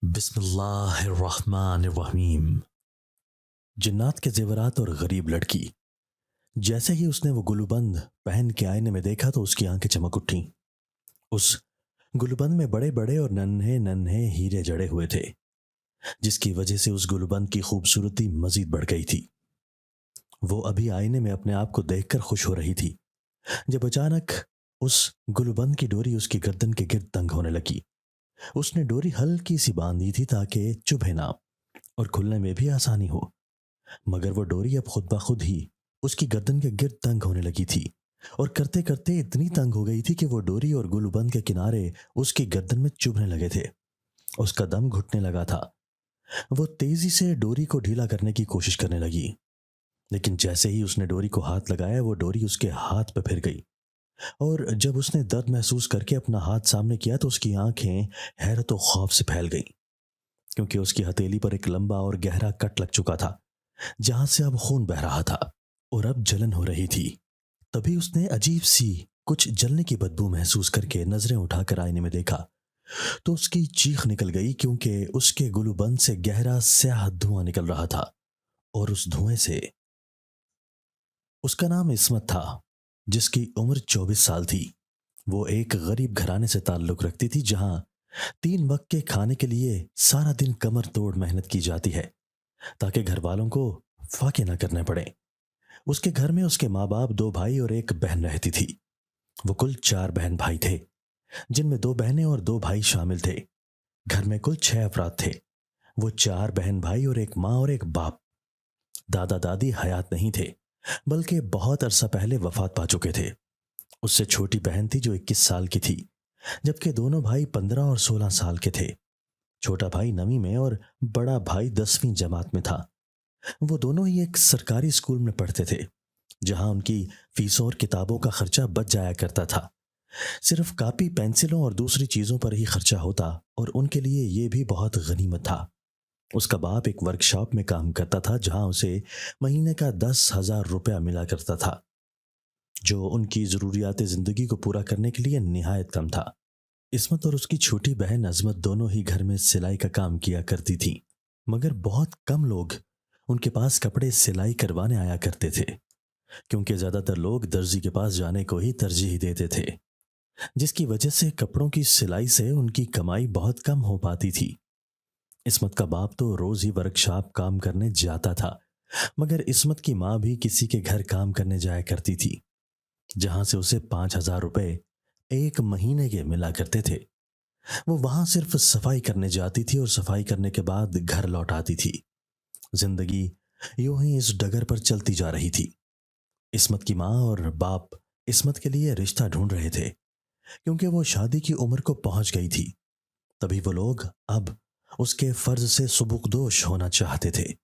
बिस्मिल्लाहिर्रहमानिर्रहीम। जन्नात के जेवरात और गरीब लड़की। जैसे ही उसने वो गुलबंद पहन के आईने में देखा तो उसकी आंखें चमक उठी। उस गुलबंद में बड़े बड़े और नन्हे नन्हे हीरे जड़े हुए थे, जिसकी वजह से उस गुलबंद की खूबसूरती मजीद बढ़ गई थी। वो अभी आईने में अपने आप को देखकर खुश हो रही थी जब अचानक उस गुलबंद की डोरी उसकी गर्दन के गिर्द तंग होने लगी। उसने डोरी हल्की सी बांधी थी ताकि चुभे ना और खुलने में भी आसानी हो, मगर वो डोरी अब खुद ब खुद ही उसकी गर्दन के गिर्द तंग होने लगी थी और करते करते इतनी तंग हो गई थी कि वो डोरी और गुलबंद के किनारे उसकी गर्दन में चुभने लगे थे। उसका दम घुटने लगा था। वो तेजी से डोरी को ढीला करने की कोशिश करने लगी, लेकिन जैसे ही उसने डोरी को हाथ लगाया वो डोरी उसके हाथ पे फिर गई और जब उसने दर्द महसूस करके अपना हाथ सामने किया तो उसकी आंखें हैरत और खौफ से फैल गईं, क्योंकि उसकी हथेली पर एक लंबा और गहरा कट लग चुका था जहां से अब खून बह रहा था और अब जलन हो रही थी। तभी उसने अजीब सी कुछ जलने की बदबू महसूस करके नजरें उठाकर आईने में देखा तो उसकी चीख निकल गई, क्योंकि उसके गुलूबंद से गहरा स्याह धुआं निकल रहा था और उस धुएं से उसका नाम इस्मत था, जिसकी उम्र 24 साल थी। वो एक गरीब घराने से ताल्लुक रखती थी जहां 3 वक्त के खाने के लिए सारा दिन कमर तोड़ मेहनत की जाती है ताकि घर वालों को फाके ना करने पड़े। उसके घर में उसके माँ बाप, 2 भाई और एक बहन रहती थी। वो कुल 4 बहन भाई थे, जिनमें 2 बहनें और 2 भाई शामिल थे। घर में कुल 6 अफराद थे। वो 4 बहन भाई और एक माँ और एक बाप। दादा दादी हयात नहीं थे, बल्कि बहुत अरसा पहले वफात पा चुके थे। उससे छोटी बहन थी जो 21 साल की थी, जबकि दोनों भाई 15 और 16 साल के थे। छोटा भाई 9वीं में और बड़ा भाई 10वीं जमात में था। वो दोनों ही एक सरकारी स्कूल में पढ़ते थे, जहां उनकी फीसों और किताबों का खर्चा बच जाया करता था। सिर्फ कापी, पेंसिलों और दूसरी चीजों पर ही खर्चा होता और उनके लिए ये भी बहुत गनीमत था। उसका बाप एक वर्कशॉप में काम करता था जहां उसे महीने का 10,000 रुपया मिला करता था, जो उनकी जरूरियात जिंदगी को पूरा करने के लिए निहायत कम था। इस्मत और उसकी छोटी बहन अजमत दोनों ही घर में सिलाई का काम किया करती थी, मगर बहुत कम लोग उनके पास कपड़े सिलाई करवाने आया करते थे, क्योंकि ज्यादातर लोग दर्जी के पास जाने को ही तरजीह देते थे, जिसकी वजह से कपड़ों की सिलाई से उनकी कमाई बहुत कम हो पाती थी। इस्मत का बाप तो रोज ही वर्कशॉप काम करने जाता था, मगर इस्मत की माँ भी किसी के घर काम करने जाया करती थी, जहां से उसे 5,000 रुपए एक महीने के मिला करते थे। वो वहां सिर्फ सफाई करने जाती थी और सफाई करने के बाद घर लौट आती थी। जिंदगी यूं ही इस डगर पर चलती जा रही थी। इस्मत की माँ और बाप इस्मत के लिए रिश्ता ढूंढ रहे थे, क्योंकि वो शादी की उम्र को पहुंच गई थी। तभी वो लोग अब उसके फर्ज से सुबुकदोश होना चाहते थे।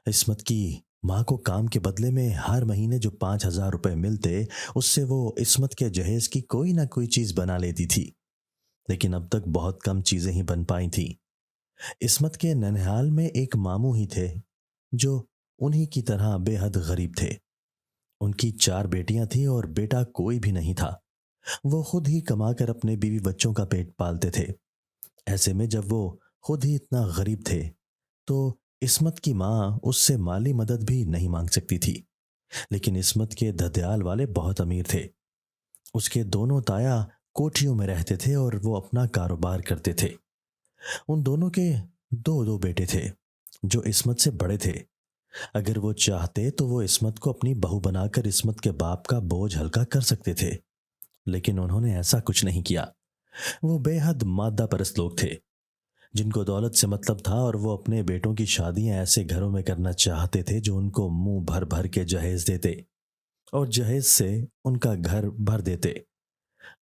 इस्मत की माँ को काम के बदले में हर महीने जो 5,000 रुपए मिलते, उससे वो इस्मत के जहेज की कोई ना कोई चीज बना लेती थी, लेकिन अब तक बहुत कम चीजें ही बन पाई थी। इस्मत के ननिहाल में एक मामू ही थे जो उन्हीं की तरह बेहद गरीब थे। उनकी 4 बेटियां थीं और बेटा कोई भी नहीं था। वो खुद ही कमाकर अपने बीवी बच्चों का पेट पालते थे। ऐसे में जब वो खुद ही इतना गरीब थे तो इस्मत की माँ उससे माली मदद भी नहीं मांग सकती थी। लेकिन इस्मत के ददयाल वाले बहुत अमीर थे। उसके दोनों ताया कोठियों में रहते थे और वो अपना कारोबार करते थे। उन दोनों के दो दो बेटे थे जो इस्मत से बड़े थे। अगर वो चाहते तो वो इस्मत को अपनी बहू बनाकर इस्मत के बाप का बोझ हल्का कर सकते थे, लेकिन उन्होंने ऐसा कुछ नहीं किया। वो बेहद मादा परस्त लोग थे, जिनको दौलत से मतलब था और वो अपने बेटों की शादियां ऐसे घरों में करना चाहते थे जो उनको मुंह भर भर के जहेज देते और जहेज से उनका घर भर देते।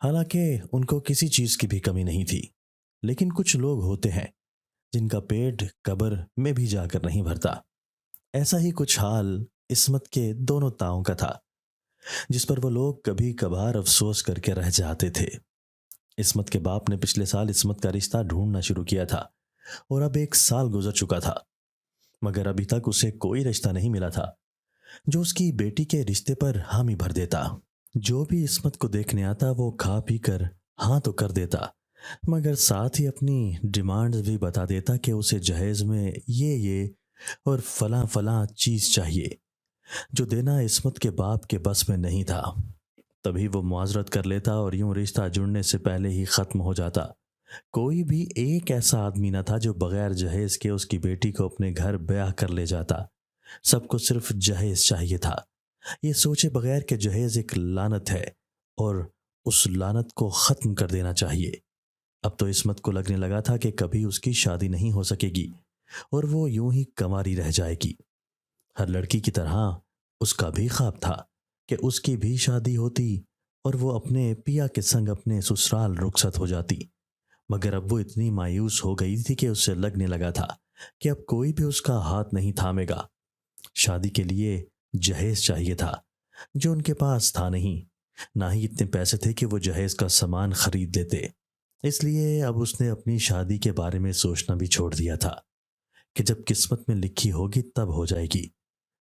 हालांकि उनको किसी चीज की भी कमी नहीं थी, लेकिन कुछ लोग होते हैं जिनका पेट कब्र में भी जाकर नहीं भरता। ऐसा ही कुछ हाल इस्मत के दोनों ताओं का था, जिस पर वो लोग कभी कभार अफसोस करके रह जाते थे। इस्मत के बाप ने पिछले साल इस्मत का रिश्ता ढूंढना शुरू किया था और अब 1 साल गुजर चुका था, मगर अभी तक उसे कोई रिश्ता नहीं मिला था जो उसकी बेटी के रिश्ते पर हामी भर देता। जो भी इस्मत को देखने आता वो खा पी कर हाँ तो कर देता, मगर साथ ही अपनी डिमांड्स भी बता देता कि उसे जहेज में ये और फलां फलां चीज चाहिए, जो देना इस्मत के बाप के बस में नहीं था। तभी वो मुआजरत कर लेता और यूं रिश्ता जुड़ने से पहले ही खत्म हो जाता। कोई भी एक ऐसा आदमी न था जो बगैर जहेज के उसकी बेटी को अपने घर ब्याह कर ले जाता। सबको सिर्फ जहेज चाहिए था। ये सोचे बगैर कि जहेज एक लानत है और उस लानत को खत्म कर देना चाहिए। अब तो इस्मत को लगने लगा था कि कभी उसकी शादी नहीं हो सकेगी और वो यूं ही कंवारी रह जाएगी। हर लड़की की तरह उसका भी ख्वाब था कि उसकी भी शादी होती और वो अपने पिया के संग अपने ससुराल रुखसत हो जाती। मगर अब वो इतनी मायूस हो गई थी कि उससे लगने लगा था कि अब कोई भी उसका हाथ नहीं थामेगा। शादी के लिए जहेज चाहिए था, जो उनके पास था नहीं। ना ही इतने पैसे थे कि वो जहेज का सामान खरीद लेते। इसलिए अब उसने अपनी शादी के बारे में सोचना भी छोड़ दिया था कि जब किस्मत में लिखी होगी तब हो जाएगी।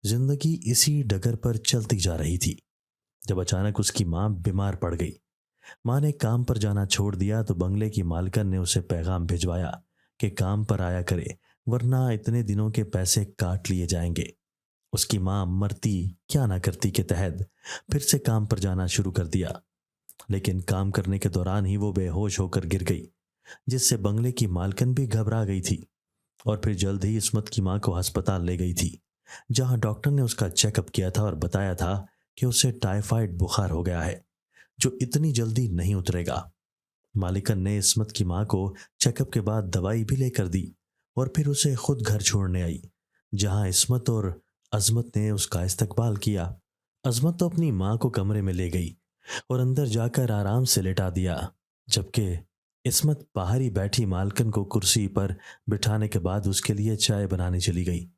जिंदगी इसी डगर पर चलती जा रही थी जब अचानक उसकी मां बीमार पड़ गई। मां ने काम पर जाना छोड़ दिया तो बंगले की मालकन ने उसे पैगाम भिजवाया कि काम पर आया करे, वरना इतने दिनों के पैसे काट लिए जाएंगे। उसकी मां मरती क्या ना करती के तहत फिर से काम पर जाना शुरू कर दिया। लेकिन काम करने के दौरान ही वो बेहोश होकर गिर गई, जिससे बंगले की मालकन भी घबरा गई थी और फिर जल्द ही इस्मत की मां को अस्पताल ले गई थी, जहां डॉक्टर ने उसका चेकअप किया था और बताया था कि उसे टाइफाइड बुखार हो गया है, जो इतनी जल्दी नहीं उतरेगा। मालिकन ने इस्मत की मां को चेकअप के बाद दवाई भी लेकर दी और फिर उसे खुद घर छोड़ने आई, जहां इस्मत और अजमत ने उसका इस्तकबाल किया। अजमत तो अपनी मां को कमरे में ले गई और अंदर जाकर आराम से लेटा दिया, जबकि इस्मत बाहर ही बैठी मालकन को कुर्सी पर बिठाने के बाद उसके लिए चाय बनाने चली गई।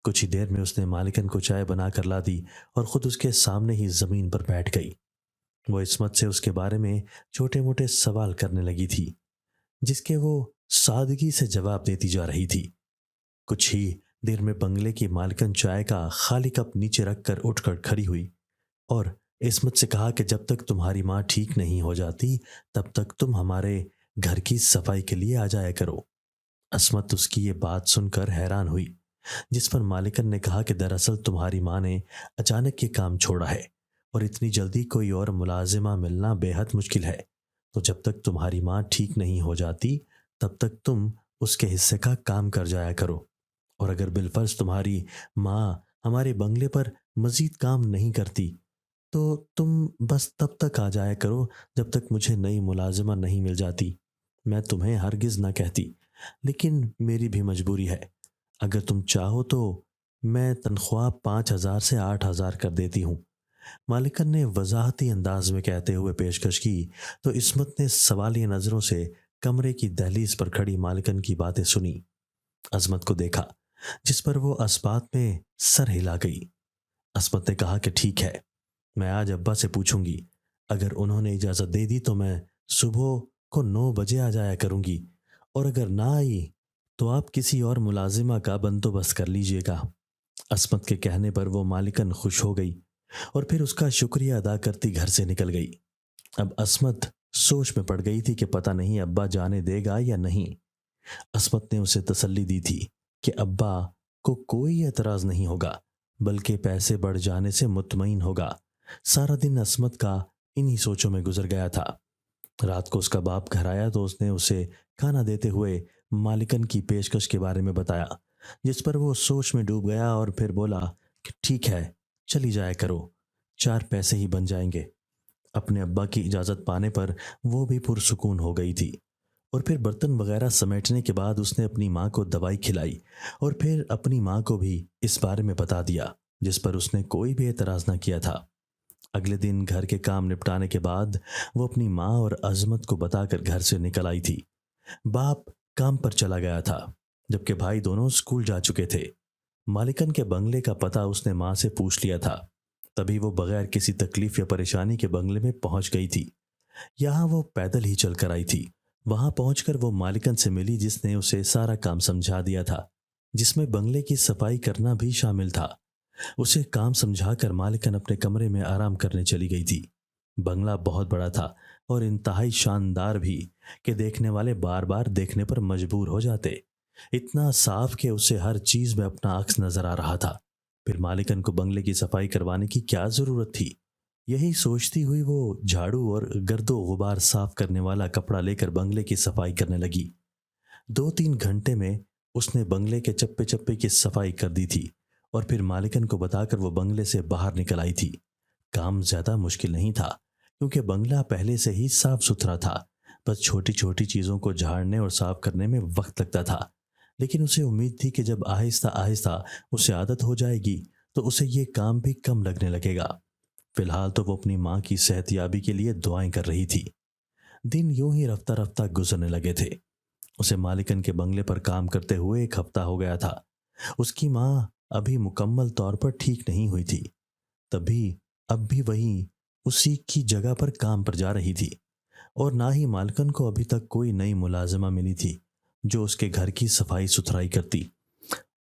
कुछ ही देर में उसने मालिकन को चाय बना कर ला दी और खुद उसके सामने ही जमीन पर बैठ गई। वो इस्मत से उसके बारे में छोटे मोटे सवाल करने लगी थी, जिसके वो सादगी से जवाब देती जा रही थी। कुछ ही देर में बंगले की मालकन चाय का खाली कप नीचे रखकर उठकर खड़ी हुई और इस्मत से कहा कि जब तक तुम्हारी माँ ठीक नहीं हो जाती तब तक तुम हमारे घर की सफाई के लिए आ जाया करो। अस्मत उसकी ये बात सुनकर हैरान हुई, जिस पर मालिकन ने कहा कि दरअसल तुम्हारी माँ ने अचानक ये काम छोड़ा है और इतनी जल्दी कोई और मुलाजिमा मिलना बेहद मुश्किल है। तो जब तक तुम्हारी माँ ठीक नहीं हो जाती तब तक तुम उसके हिस्से का काम कर जाया करो, और अगर बिलफर्ज तुम्हारी माँ हमारे बंगले पर मजीद काम नहीं करती तो तुम बस तब तक आ जाया करो जब तक मुझे नई मुलाजिमा नहीं मिल जाती। मैं तुम्हें हरगिज ना कहती, लेकिन मेरी भी मजबूरी है। अगर तुम चाहो तो मैं तनख्वाह 5,000 से 8,000 कर देती हूँ। मालिकन ने वजाहती अंदाज में कहते हुए पेशकश की तो इस्मत ने सवालिया नजरों से कमरे की दहलीज पर खड़ी मालिकन की बातें सुनी। अजमत को देखा, जिस पर वो इस बात में सर हिला गई। अजमत ने कहा कि ठीक है, मैं आज अब्बा से पूछूंगी। अगर उन्होंने इजाजत दे दी तो मैं सुबह को 9 बजे आ जाया करूंगी, और अगर ना आई तो आप किसी और मुलाजिमा का बंदोबस्त कर लीजिएगा। अस्मत के कहने पर वो मालिकन खुश हो गई और फिर उसका शुक्रिया अदा करती घर से निकल गई। अब अस्मत सोच में पड़ गई थी कि पता नहीं अब्बा जाने देगा या नहीं। अस्मत ने उसे तसल्ली दी थी कि अब्बा को कोई एतराज नहीं होगा, बल्कि पैसे बढ़ जाने से मुतमईन होगा। सारा दिन अस्मत का इन्हीं सोचों में गुजर गया था। रात को उसका बाप घर आया तो उसने उसे खाना देते हुए मालिकन की पेशकश के बारे में बताया, जिस पर वो सोच में डूब गया और फिर बोला कि ठीक है, चली जाया करो, 4 पैसे ही बन जाएंगे। अपने अब्बा की इजाज़त पाने पर वो भी पुरसुकून हो गई थी और फिर बर्तन वगैरह समेटने के बाद उसने अपनी माँ को दवाई खिलाई और फिर अपनी माँ को भी इस बारे में बता दिया, जिस पर उसने कोई भी एतराज़ ना किया था। अगले दिन घर के काम निपटाने के बाद वो अपनी माँ और अजमत को बताकर घर से निकल आई थी। बाप काम पर चला गया था, जबकि भाई दोनों स्कूल जा चुके थे। मालिकन के बंगले का पता उसने माँ से पूछ लिया था। तभी वो बगैर किसी तकलीफ या परेशानी के बंगले में पहुंच गई थी। यहाँ वो पैदल ही चल कर आई थी। वहां पहुंचकर वो मालिकन से मिली, जिसने उसे सारा काम समझा दिया था, जिसमें बंगले की सफाई करना भी शामिल था। उसे काम समझाकर मालिकन अपने कमरे में आराम करने चली गई थी। बंगला बहुत बड़ा था, اور انتہائی شاندار بھی کہ دیکھنے والے بار بار دیکھنے پر مجبور ہو جاتے۔ اتنا صاف کہ اسے ہر چیز میں اپنا عکس نظر آ رہا تھا۔ پھر مالکن کو بنگلے کی صفائی کروانے کی کیا ضرورت تھی؟ یہی سوچتی ہوئی وہ جھاڑو اور گرد و غبار صاف کرنے والا کپڑا لے کر بنگلے کی صفائی کرنے لگی۔ 2-3 گھنٹے میں اس نے بنگلے کے چپے چپے کی صفائی کر دی تھی اور پھر مالکن کو بتا کر وہ بنگلے سے باہر نکل آئی تھی۔ کام زیادہ مشکل نہیں تھا کیونکہ بنگلہ پہلے سے ہی صاف ستھرا تھا، بس چھوٹی چھوٹی چیزوں کو جھاڑنے اور صاف کرنے میں وقت لگتا تھا، لیکن اسے امید تھی کہ جب آہستہ آہستہ اسے عادت ہو جائے گی تو اسے یہ کام بھی کم لگنے لگے گا۔ فی الحال تو وہ اپنی ماں کی صحت یابی کے لیے دعائیں کر رہی تھی۔ دن یوں ہی رفتہ رفتہ گزرنے لگے تھے۔ اسے مالکن کے بنگلے پر کام کرتے ہوئے 1 ہفتہ ہو گیا تھا۔ اس کی ماں ابھی مکمل طور پر ٹھیک نہیں ہوئی تھی، تبھی اب بھی وہی اسی کی جگہ پر کام پر جا رہی تھی، اور نہ ہی مالکن کو ابھی تک کوئی نئی ملازمہ ملی تھی جو اس کے گھر کی صفائی ستھرائی کرتی۔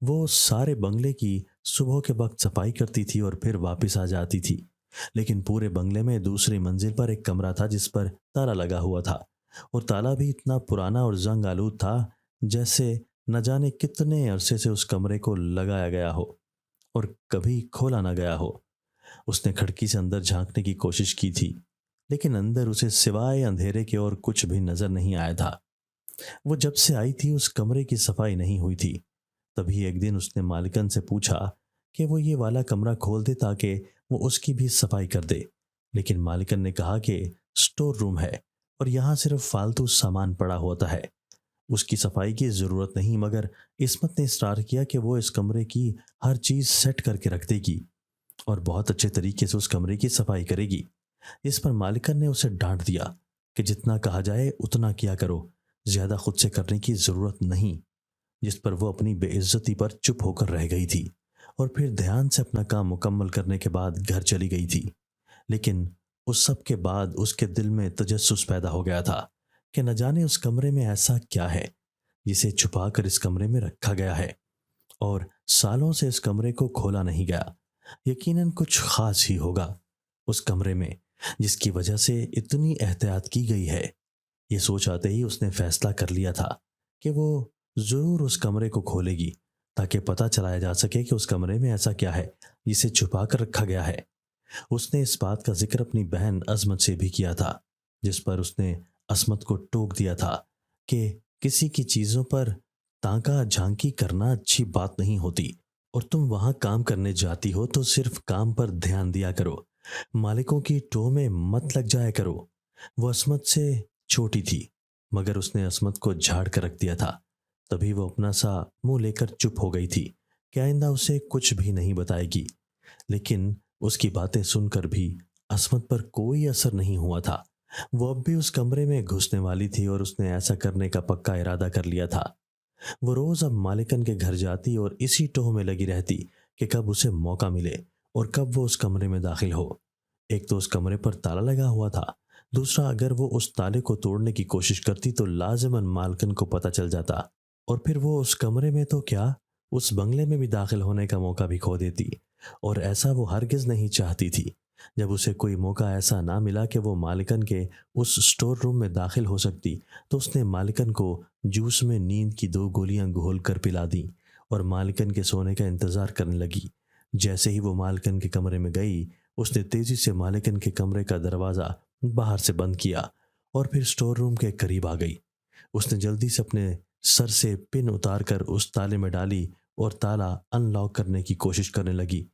وہ سارے بنگلے کی صبح کے وقت صفائی کرتی تھی اور پھر واپس آ جاتی تھی، لیکن پورے بنگلے میں دوسری منزل پر ایک کمرہ تھا جس پر تالا لگا ہوا تھا، اور تالا بھی اتنا پرانا اور زنگ آلود تھا جیسے نہ جانے کتنے عرصے سے اس کمرے کو لگایا گیا ہو اور کبھی کھولا نہ گیا ہو۔ اس نے کھڑکی سے اندر جھانکنے کی کوشش کی تھی، لیکن اندر اسے سوائے اندھیرے کے اور کچھ بھی نظر نہیں آیا تھا۔ وہ جب سے آئی تھی اس کمرے کی صفائی نہیں ہوئی تھی۔ تبھی ایک دن اس نے مالکن سے پوچھا کہ وہ یہ والا کمرہ کھول دے تاکہ وہ اس کی بھی صفائی کر دے، لیکن مالکن نے کہا کہ سٹور روم ہے اور یہاں صرف فالتو سامان پڑا ہوتا ہے، اس کی صفائی کی ضرورت نہیں، مگر عصمت نے اصرار کیا کہ وہ اس کمرے کی ہر چیز سیٹ کر کے رکھ دے گی اور بہت اچھے طریقے سے اس کمرے کی صفائی کرے گی۔ اس پر مالکن نے اسے ڈانٹ دیا کہ جتنا کہا جائے اتنا کیا کرو، زیادہ خود سے کرنے کی ضرورت نہیں، جس پر وہ اپنی بے عزتی پر چپ ہو کر رہ گئی تھی اور پھر دھیان سے اپنا کام مکمل کرنے کے بعد گھر چلی گئی تھی۔ لیکن اس سب کے بعد اس کے دل میں تجسس پیدا ہو گیا تھا کہ نہ جانے اس کمرے میں ایسا کیا ہے جسے چھپا کر اس کمرے میں رکھا گیا ہے، اور سالوں سے اس کمرے کو کھولا نہیں گیا۔ یقیناً کچھ خاص ہی ہوگا اس کمرے میں جس کی وجہ سے اتنی احتیاط کی گئی ہے۔ یہ سوچ آتے ہی اس نے فیصلہ کر لیا تھا کہ وہ ضرور اس کمرے کو کھولے گی تاکہ پتہ چلایا جا سکے کہ اس کمرے میں ایسا کیا ہے جسے چھپا کر رکھا گیا ہے۔ اس نے اس بات کا ذکر اپنی بہن عظمت سے بھی کیا تھا، جس پر اس نے عصمت کو ٹوک دیا تھا کہ کسی کی چیزوں پر تانکا جھانکی کرنا اچھی بات نہیں ہوتی، اور تم وہاں کام کرنے جاتی ہو تو صرف کام پر دھیان دیا کرو، مالکوں کی ٹو میں مت لگ جایا کرو۔ وہ عصمت سے چھوٹی تھی مگر اس نے عصمت کو جھاڑ کر رکھ دیا تھا، تبھی وہ اپنا سا منہ لے کر چپ ہو گئی تھی کہ آئندہ اسے کچھ بھی نہیں بتائے گی۔ لیکن اس کی باتیں سن کر بھی عصمت پر کوئی اثر نہیں ہوا تھا۔ وہ اب بھی اس کمرے میں گھسنے والی تھی اور اس نے ایسا کرنے کا پکا ارادہ کر لیا تھا۔ وہ روز اب مالکن کے گھر جاتی اور اسی ٹوہ میں لگی رہتی کہ کب اسے موقع ملے اور کب وہ اس کمرے میں داخل ہو۔ ایک تو اس کمرے پر تالا لگا ہوا تھا، دوسرا اگر وہ اس تالے کو توڑنے کی کوشش کرتی تو لازماً مالکن کو پتہ چل جاتا، اور پھر وہ اس کمرے میں تو کیا اس بنگلے میں بھی داخل ہونے کا موقع بھی کھو دیتی، اور ایسا وہ ہرگز نہیں چاہتی تھی۔ جب اسے کوئی موقع ایسا نہ ملا کہ وہ مالکن کے اس سٹور روم میں داخل ہو سکتی تو اس نے مالکن کو جوس میں نیند کی 2 گولیاں گھول کر پلا دیں اور مالکن کے سونے کا انتظار کرنے لگی۔ جیسے ہی وہ مالکن کے کمرے میں گئی، اس نے تیزی سے مالکن کے کمرے کا دروازہ باہر سے بند کیا اور پھر سٹور روم کے قریب آ گئی۔ اس نے جلدی سے اپنے سر سے پن اتار کر اس تالے میں ڈالی اور تالا ان لاک کرنے کی کوشش کرنے لگی۔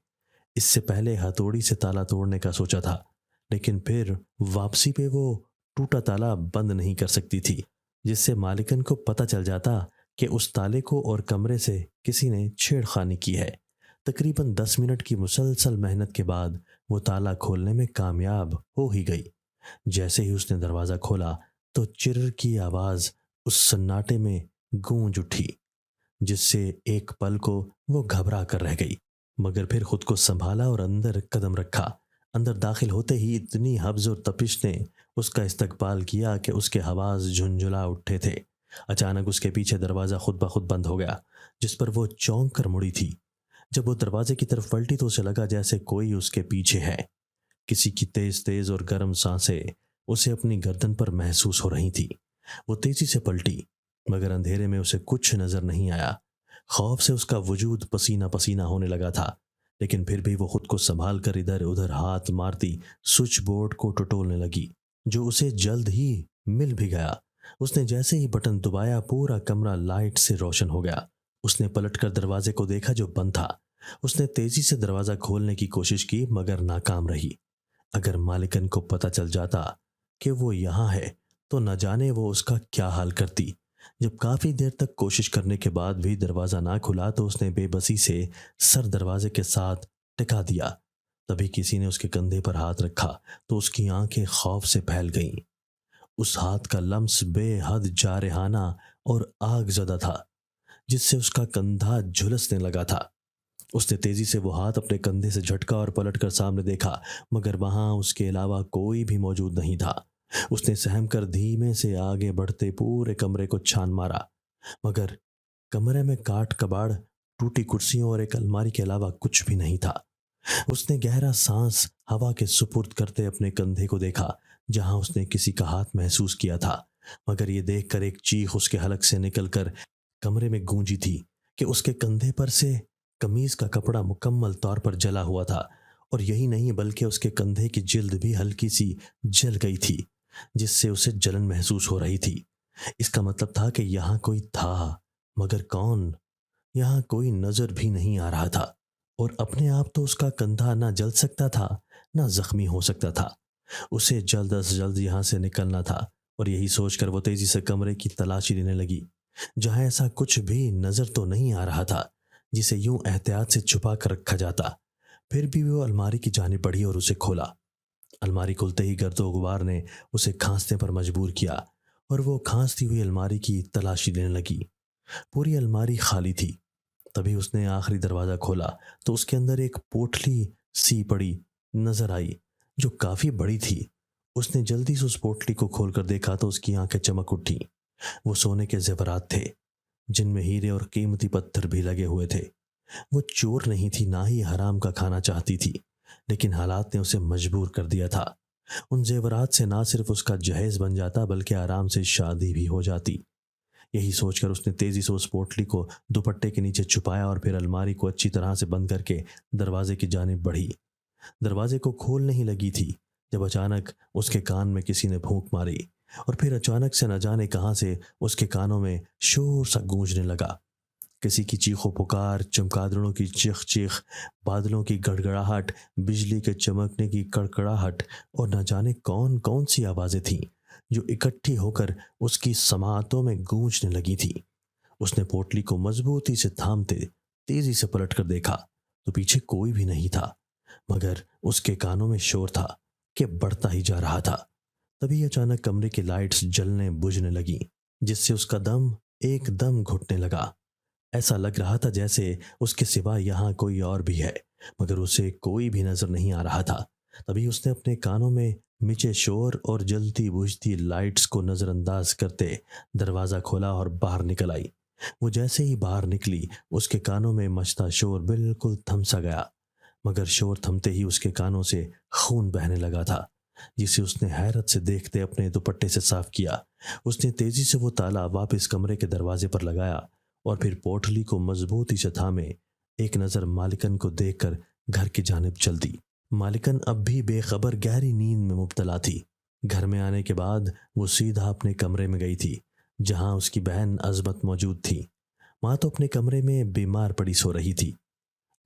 اس سے پہلے ہتھوڑی سے تالا توڑنے کا سوچا تھا، لیکن پھر واپسی پہ وہ ٹوٹا تالا بند نہیں کر سکتی تھی، جس سے مالکن کو پتہ چل جاتا کہ اس تالے کو اور کمرے سے کسی نے چھیڑ خانی کی ہے۔ تقریباً 10 منٹ کی مسلسل محنت کے بعد وہ تالا کھولنے میں کامیاب ہو ہی گئی۔ جیسے ہی اس نے دروازہ کھولا تو چرر کی آواز اس سناٹے میں گونج اٹھی، جس سے ایک پل کو وہ گھبرا کر رہ گئی، مگر پھر خود کو سنبھالا اور اندر قدم رکھا۔ اندر داخل ہوتے ہی اتنی حبس اور تپش نے اس کا استقبال کیا کہ اس کے حواس جھنجھلا اٹھے تھے۔ اچانک اس کے پیچھے دروازہ خود بخود بند ہو گیا، جس پر وہ چونک کر مڑی تھی۔ جب وہ دروازے کی طرف پلٹی تو اسے لگا جیسے کوئی اس کے پیچھے ہے۔ کسی کی تیز تیز اور گرم سانسیں उसे अपनी गर्दन पर महसूस हो रही थी। वो तेजी से पलटी, मगर अंधेरे में उसे कुछ नजर नहीं आया। खौफ से उसका वजूद पसीना पसीना होने लगा था, लेकिन फिर भी वो खुद को संभाल कर इधर उधर हाथ मारती स्विच बोर्ड को टटोलने लगी, जो उसे जल्द ही मिल भी गया। उसने जैसे ही बटन दबाया, पूरा कमरा लाइट से रोशन हो गया। उसने पलटकर दरवाजे को देखा जो बंद था। उसने तेजी से दरवाजा खोलने की कोशिश की, मगर नाकाम रही। अगर मालिकन को पता चल जाता कि वो यहाँ है, तो न जाने वो उसका क्या हाल करती। जब काफी देर तक कोशिश करने के बाद भी दरवाजा ना खुला, तो उसने बेबसी से सर दरवाजे के साथ टिका दिया। तभी किसी ने उसके कंधे पर हाथ रखा तो उसकी आंखें खौफ से फैल गईं। उस हाथ का लम्स बेहद जारहाना और आग ज़दा था, जिससे उसका कंधा झुलसने लगा था। उसने तेजी से वो हाथ अपने कंधे से झटका और पलटकर सामने देखा, मगर वहां उसके अलावा कोई भी मौजूद नहीं था। उसने सहम कर धीमे से आगे बढ़ते पूरे कमरे को छान मारा, मगर कमरे में काट कबाड़, टूटी कुर्सियों और एक अलमारी के अलावा कुछ भी नहीं था। उसने गहरा सांस हवा के सुपुर्द करते अपने कंधे को देखा, जहां उसने किसी का हाथ महसूस किया था। मगर ये देखकर एक चीख उसके हलक से निकलकर कमरे में गूंजी थी कि उसके कंधे पर से कमीज का कपड़ा मुकम्मल तौर पर जला हुआ था। और यही नहीं, बल्कि उसके कंधे की जिल्द भी हल्की सी जल गई थी, जिससे उसे जलन महसूस हो रही थी। इसका मतलब था कि यहाँ कोई था, मगर कौन? यहाँ कोई नजर भी नहीं आ रहा था। और अपने आप तो उसका कंधा ना जल सकता था, ना जख्मी हो सकता था। उसे जल्द से जल्द यहाँ से निकलना था, और यही सोचकर वो तेजी से कमरे की तलाशी लेने लगी, जहां ऐसा कुछ भी नजर तो नहीं आ रहा था जिसे यूं एहतियात से छुपा कर रखा जाता। फिर भी वो अलमारी की जानिब बढ़ी और उसे खोला। अलमारी खुलते ही गर्दो गुबार ने उसे खांसने पर मजबूर किया, और वो खांसती हुई अलमारी की तलाशी लेने लगी। पूरी अलमारी खाली थी। तभी उसने आखिरी दरवाजा खोला तो उसके अंदर एक पोटली सी पड़ी नजर आई, जो काफी बड़ी थी। उसने जल्दी से उस पोटली को खोलकर देखा तो उसकी आंखें चमक उठी। वो सोने के जेवरात थे, जिनमें हीरे और कीमती पत्थर भी लगे हुए थे। वो चोर नहीं थी, ना ही हराम का खाना चाहती थी, लेकिन हालात ने उसे मजबूर कर दिया था। उन जेवरात से ना सिर्फ उसका जहेज बन जाता, बल्कि आराम से शादी भी हो जाती। यही सोचकर उसने तेजी से उस पोटली को दुपट्टे के नीचे छुपाया और फिर अलमारी को अच्छी तरह से बंद करके दरवाजे की जानिब बढ़ी। दरवाजे को खोलने ही लगी थी जब अचानक उसके कान में किसी ने फूंक मारी, और फिर अचानक से न जाने कहां से उसके कानों में शोर सा गूंजने लगा। किसी की चीखों पुकार, चमगादड़ों की चीख चीख, बादलों की गड़गड़ाहट, बिजली के चमकने की कड़कड़ाहट, और न जाने कौन कौन सी आवाजें थीं जो इकट्ठी होकर उसकी समातों में गूंजने लगी थी। उसने पोटली को मजबूती से थामते तेजी से पलटकर देखा तो पीछे कोई भी नहीं था, मगर उसके कानों में शोर था कि बढ़ता ही जा रहा था। तभी अचानक कमरे की लाइट्स जलने बुझने लगी, जिससे उसका दम एकदम घुटने लगा। ऐसा लग रहा था जैसे उसके सिवा यहाँ कोई और भी है, मगर उसे कोई भी नजर नहीं आ रहा था। तभी उसने अपने कानों में मिचे शोर और जलती बुझती लाइट्स को नजरअंदाज करते दरवाजा खोला और बाहर निकल आई। वो जैसे ही बाहर निकली, उसके कानों में मचता शोर बिल्कुल थम सा गया, मगर शोर थमते ही उसके कानों से खून बहने लगा था, जिसे उसने हैरत से देखते अपने दुपट्टे से साफ किया। उसने तेजी से वो ताला वापस कमरे के दरवाजे पर लगाया और फिर पोटली को मजबूती से थामे एक नजर मालिकन को देखकर घर की जानिब चल दी। मालिकन अब भी बेखबर गहरी नींद में मुब्तला थी। घर में आने के बाद वो सीधा अपने कमरे में गई थी, जहां उसकी बहन अजमत मौजूद थी। माँ तो अपने कमरे में बीमार पड़ी सो रही थी।